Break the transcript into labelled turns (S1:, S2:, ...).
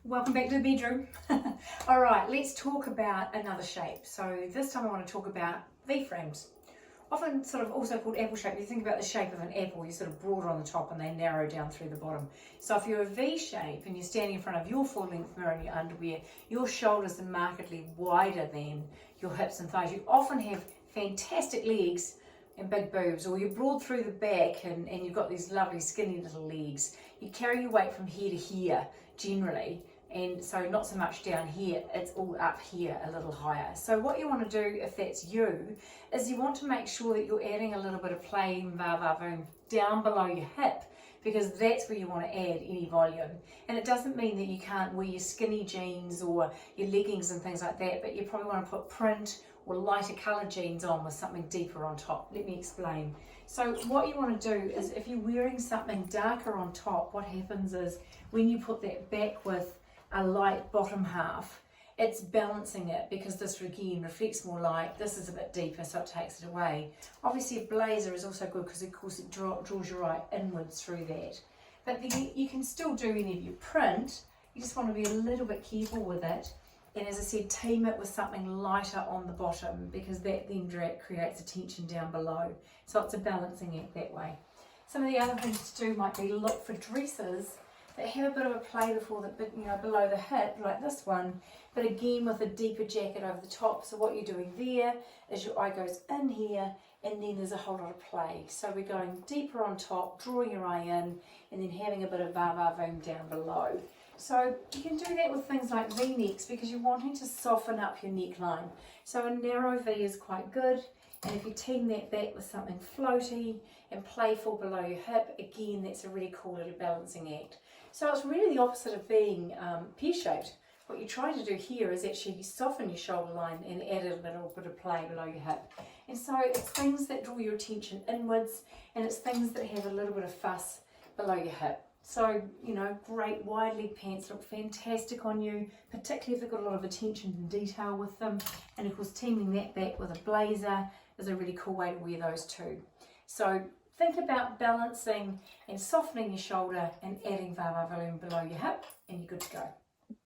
S1: Welcome back to the bedroom. All right, let's talk about another shape. So this time I want to talk about V-frames. Often sort of also called apple shape. You think about the shape of an apple, you're sort of broader on the top and they narrow down through the bottom. So if you're a V shape and you're standing in front of your full length mirror in your underwear, your shoulders are markedly wider than your hips and thighs. You often have fantastic legs and big boobs, or you're broad through the back and you've got these lovely skinny little legs. You carry your weight from here to here generally, and so not so much down here, it's all up here a little higher. So what you want to do if that's you is you want to make sure that you're adding a little bit of play and va-va-voom down below your hip, because that's where you want to add any volume. And it doesn't mean that you can't wear your skinny jeans or your leggings and things like that, but you probably want to put print or lighter coloured jeans on with something deeper on top. Let me explain. So what you want to do is, if you're wearing something darker on top, what happens is when you put that back with a light bottom half, it's balancing it, because this again reflects more light. This is a bit deeper, so it takes it away. Obviously a blazer is also good because of course it draws your eye inwards through that. But you can still do any of your print. You just want to be a little bit careful with it. And as I said, team it with something lighter on the bottom, because that then creates a tension down below. So it's a balancing act that way. Some of the other things to do might be look for dresses that have a bit of a play before the, below the hip, like this one, but again with a deeper jacket over the top. So what you're doing there is your eye goes in here, and then there's a whole lot of play. So we're going deeper on top, drawing your eye in, and then having a bit of va-va-voom down below. So you can do that with things like V-necks, because you're wanting to soften up your neckline. So a narrow V is quite good, and if you team that back with something floaty and playful below your hip, again, that's a really cool little balancing act. So it's really the opposite of being pear-shaped. What you try to do here is actually soften your shoulder line and add a little bit of play below your hip. And so it's things that draw your attention inwards, and it's things that have a little bit of fuss below your hip. So, great wide leg pants look fantastic on you, particularly if they've got a lot of attention and detail with them. And of course, teaming that back with a blazer is a really cool way to wear those too. So think about balancing and softening your shoulder and adding va-va-voom below your hip, and you're good to go.